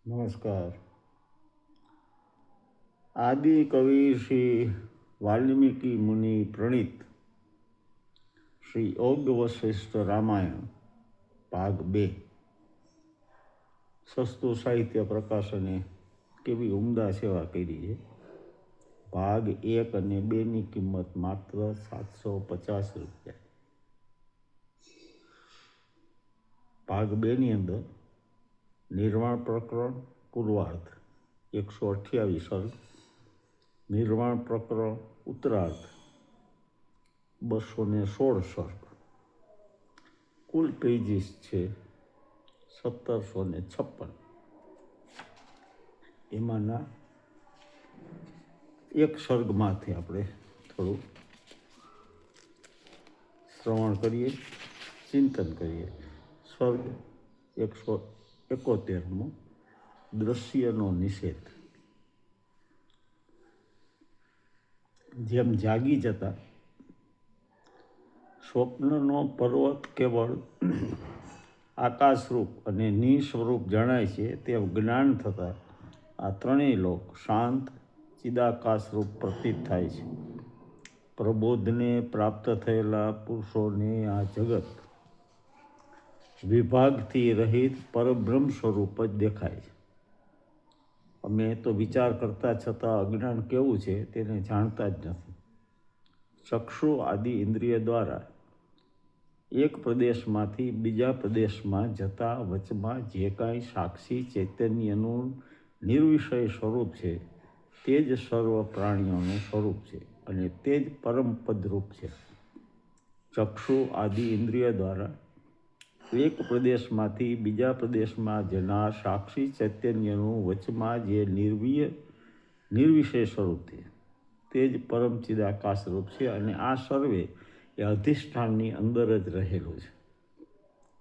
નમસ્કાર. આદિ કવિ શ્રી વાલ્મીકી મુનિ પ્રણીત શ્રી યોગ વશિષ્ઠ રામાયણ ભાગ 2 સસ્તું સાહિત્ય પ્રકાશને કેવી ઉમદા સેવા કરી છે. ભાગ 1 અને 2ની કિંમત માત્ર 750 રૂપિયા. ભાગ 2ની અંદર નિર્વાણ પ્રકરણ પૂર્વાર્ધ 128 સર્ગ, નિર્વાણ પ્રકરણ ઉત્તરાર્ધ 216 સર્ગ, કુલ પેજીસ છે 1756. એમાંના એક સર્ગમાંથી આપણે થોડું શ્રવણ કરીએ, ચિંતન કરીએ. સર્ગ 171 દ્રશ્યનો નિષેધ. જેમ જાગી જતા સ્વપ્નનો પર્વત કેવળ આકાશરૂપ અને નિસ્વરૂપ જણાય છે, તેમ જ્ઞાન થતાં આ ત્રણેય લોક શાંત ચિદાકાશરૂપ પ્રતીત થાય છે. પ્રબોધને પ્રાપ્ત થયેલા પુરુષોને આ જગત વિભાગથી રહિત પરબ્રહ્મ સ્વરૂપ જ દેખાય છે. અમે તો વિચાર કરતા છતાં અજ્ઞાન કેવું છે તેને જાણતા જ નથી. ચક્ષુ આદિ ઇન્દ્રિય દ્વારા એક પ્રદેશમાંથી બીજા પ્રદેશમાં જતા વચમાં જે કાંઈ સાક્ષી ચૈતન્યનું નિર્વિષય સ્વરૂપ છે તે જ સર્વ પ્રાણીઓનું સ્વરૂપ છે અને તે જ પરમપદરૂપ છે. ચક્ષુ આદિ ઇન્દ્રિય દ્વારા એક પ્રદેશમાંથી બીજા પ્રદેશમાં જનાર સાક્ષી ચૈતન્યનું વચમાં જે નિર્વિષય સ્વરૂપ છે તે જ પરમ ચિદાકાશ રૂપ છે અને આ સર્વે એ અધિષ્ઠાનની અંદર જ રહેલું છે.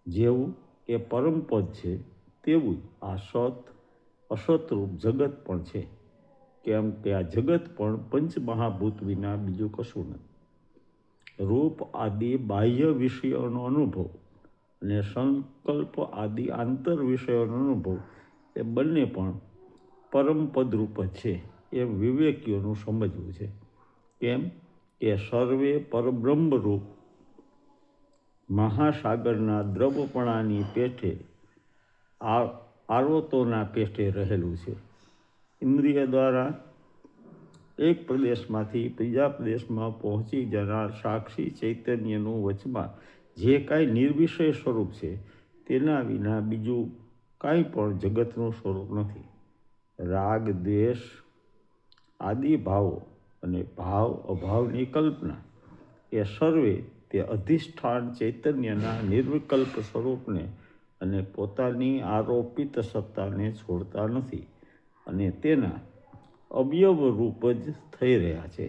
જેવું એ પરમપદ છે તેવું આ અસતરૂપ જગત પણ છે. કેમ કે આ જગત પણ પંચમહાભૂત વિના બીજું કશું નથી. રૂપ આદિ બાહ્ય વિષયોનો અનુભવ અને સંકલ્પ આદિ આંતર વિષયોનો અનુભવ એ બંને પણ પરમપદરૂપ જ છે એમ વિવેકીઓનું સમજવું છે. કેમ કે સર્વે પરબ્રહ્મરૂપ મહાસાગરના દ્રવપણાની પેઠે આર્વતોના પેઠે રહેલું છે. ઇન્દ્રિય દ્વારા એક પ્રદેશમાંથી બીજા પ્રદેશમાં પહોંચી જનાર સાક્ષી ચૈતન્યનું વચમાં જે કાંઈ નિર્વિષય સ્વરૂપ છે તેના વિના બીજું કાંઈ પણ જગતનું સ્વરૂપ નથી. રાગ દ્વેષ આદિ ભાવો અને ભાવ અભાવની કલ્પના એ સર્વે તે અધિષ્ઠાન ચૈતન્યના નિર્વિકલ્પ સ્વરૂપને અને પોતાની આરોપિત સત્તાને છોડતા નથી અને તેના અવયવ રૂપ જ થઈ રહ્યા છે.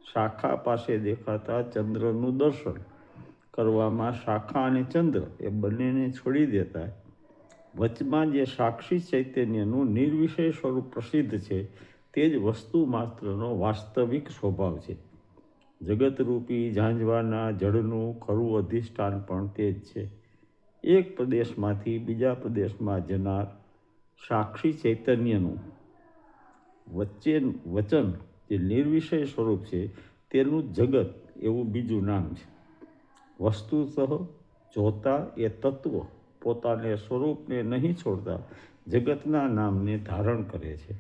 શાખા પાસે દેખાતા ચંદ્રનું દર્શન કરવામાં શાખા અને ચંદ્ર એ બંનેને છોડી દેતા વચમાં જે સાક્ષી ચૈતન્યનું નિર્વિષય સ્વરૂપ પ્રસિદ્ધ છે તે જ વસ્તુ માત્રનો વાસ્તવિક સ્વભાવ છે. જગતરૂપી ઝાંઝવાના જળનું ખરું અધિષ્ઠાન પણ તે જ છે. એક પ્રદેશમાંથી બીજા પ્રદેશમાં જનાર સાક્ષી ચૈતન્યનું વચન જે નિર્વિષય સ્વરૂપ છે તેનું જગત એવું બીજું નામ છે. વસ્તુતઃ જોતા એ તત્વ પોતાને સ્વરૂપને નહીં છોડતા જગતના નામને ધારણ કરે છે.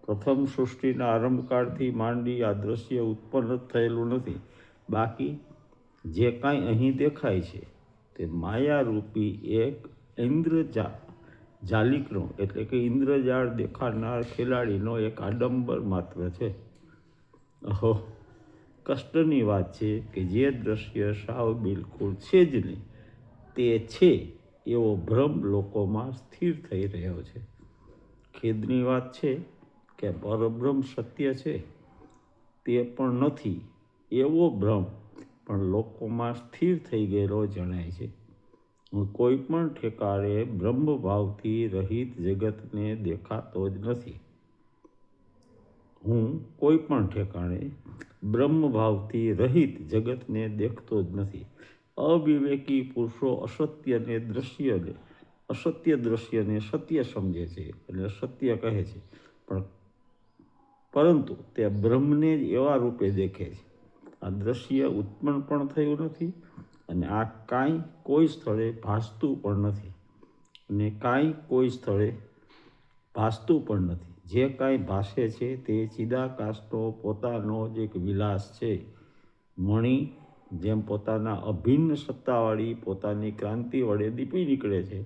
પ્રથમ સૃષ્ટિના આરંભકાળથી માંડી આ દ્રશ્ય ઉત્પન્ન થયેલું નથી. બાકી જે કાંઈ અહીં દેખાય છે તે માયારૂપી એક ઇન્દ્રજાલિકનો એટલે કે ઇન્દ્રજાળ દેખાડનાર ખેલાડીનો એક આડંબર માત્ર છે. અહો, કષ્ટની વાત છે કે જે દ્રશ્ય સાવ બિલકુલ છે જ નહીં તે છે એવો ભ્રમ લોકોમાં સ્થિર થઈ રહ્યો છે. ખેદની વાત છે કે પરબ્રહ્મ સત્ય છે તે પણ નથી એવો ભ્રમ પણ લોકોમાં સ્થિર થઈ ગયેલો જણાય છે. હું કોઈ પણ ઠેકાણે બ્રહ્મભાવથી રહિત જગતને દેખાતો જ નથી. હું કોઈ પણ ઠેકાણે બ્રહ્મભાવથી રહિત જગતને દેખતો જ નથી. અવિવેકી પુરુષો અસત્યને દ્રશ્યને અસત્ય દ્રશ્યને સત્ય સમજે છે અને સત્ય કહે છે, પરંતુ તે બ્રહ્મને જ એવા રૂપે દેખે છે. આ દ્રશ્ય ઉત્પન્ન પણ થયું નથી અને આ કાંઈ કોઈ સ્થળે ભાસતું પણ નથી અને કાંઈ કોઈ સ્થળે ભાસતું પણ નથી. જે કાંઈ ભાસે છે તે ચિદાકાશનો પોતાનો જ એક વિલાસ છે. મણિ જેમ પોતાના અભિન્ન સત્તાવાળી પોતાની ક્રાંતિ વડે દીપી નીકળે છે,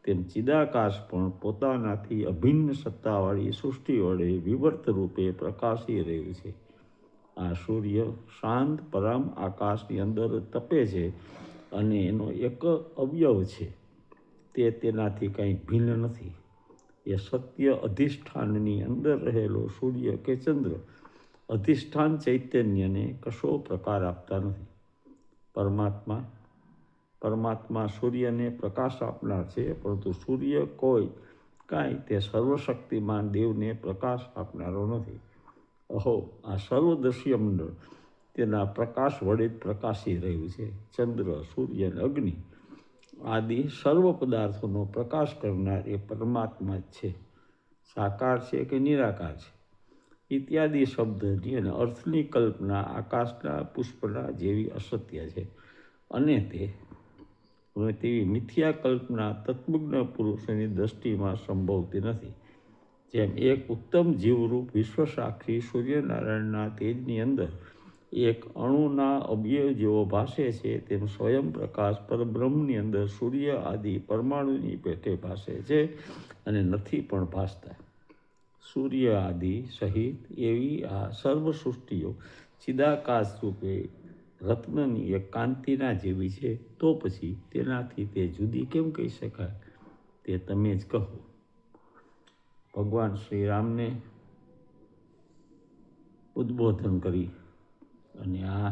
તેમ ચિદાકાશ પણ પોતાનાથી અભિન્ન સત્તાવાળી સૃષ્ટિ વડે વિવર્ત રૂપે પ્રકાશી રહ્યું છે. આ સૂર્ય શાંત પરમ આકાશની અંદર તપે છે અને એનો એક અવયવ છે. તે તેનાથી કંઈ ભિન્ન નથી. એ સત્ય અધિષ્ઠાનની અંદર રહેલો સૂર્ય કે ચંદ્ર અધિષ્ઠાન ચૈતન્યને કશો પ્રકાર આપતા નથી. પરમાત્મા સૂર્યને પ્રકાશ આપનાર છે, પરંતુ સૂર્ય કાંઈ તે સર્વશક્તિમાન દેવને પ્રકાશ આપનારો નથી. અહો, આ સર્વદર્શીય મંડળ તેના પ્રકાશ વડે જ પ્રકાશી રહ્યું છે. ચંદ્ર, સૂર્ય અને અગ્નિ આદિ સર્વ પદાર્થોનો પ્રકાશ કરનાર એ પરમાત્મા જ છે. સાકાર છે કે નિરાકાર છે ઇત્યાદિ શબ્દની અને અર્થની કલ્પના આકાશના પુષ્પના જેવી અસત્ય છે અને તેવી મિથ્યા કલ્પના તત્વજ્ઞ પુરુષોની દ્રષ્ટિમાં સંભવતી નથી. જેમ એક ઉત્તમ જીવરૂપ વિશ્વસાક્ષી સૂર્યનારાયણના તેજની અંદર એક અણુના અવયવ જેવો ભાસે છે, તેમ સ્વયં પ્રકાશ પરબ્રહ્મની અંદર સૂર્ય આદિ પરમાણુની પેઠે ભાસે છે અને નથી પણ ભાસતા. સૂર્ય આદિ સહિત એવી આ સર્વ સૃષ્ટિઓ ચિદાકાશ રૂપે રત્નની એક કાંતિના જેવી છે, તો પછી તેનાથી તે જુદી કેમ કહી શકાય? તે તમે જ કહો. ભગવાન શ્રી રામને ઉદ્બોધન કરી અને આ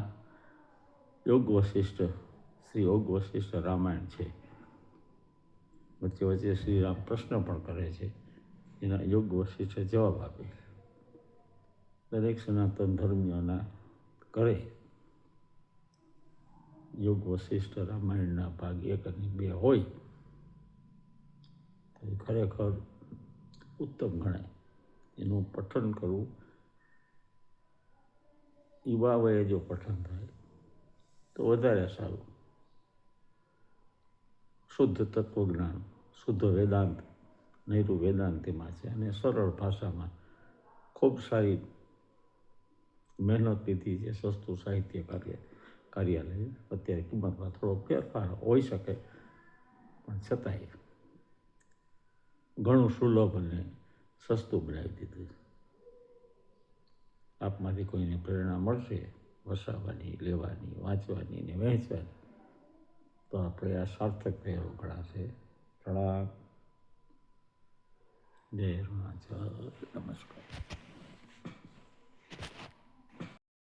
શ્રી યોગ વશિષ્ઠ રામાયણ છે. વચ્ચે વચ્ચે શ્રીરામ પ્રશ્ન પણ કરે છે, એના યોગ વશિષ્ઠ જવાબ આપે. દરેક સનાતન ધર્મીઓના ઘરે યોગ વશિષ્ઠ રામાયણના ભાગ 1 અને 2 હોય તો એ ખરેખર ઉત્તમ ગણાય. એનું પઠન કરવું યુવા વયે જો પઠન થાય તો વધારે સારું. શુદ્ધ તત્વજ્ઞાન, શુદ્ધ વેદાંત, નૈરુ વેદાંત એમાં છે અને સરળ ભાષામાં ખૂબ સારી મહેનત લીધી છે. સસ્તું સાહિત્ય કાર્યાલય અત્યારે કિંમતમાં થોડો ફેરફાર હોઈ શકે, પણ છતાંય ઘણું સુલભ અને સસ્તું બનાવી દીધું છે. આપમાંથી કોઈને પ્રેરણા મળશે વસાવવાની, લેવાની, વાંચવાની ને વહેંચવાની, તો આ પ્રયાસ સાર્થક થયેલો ગણાશે. પ્રણામ. જય અરુણાચલ. નમસ્કાર.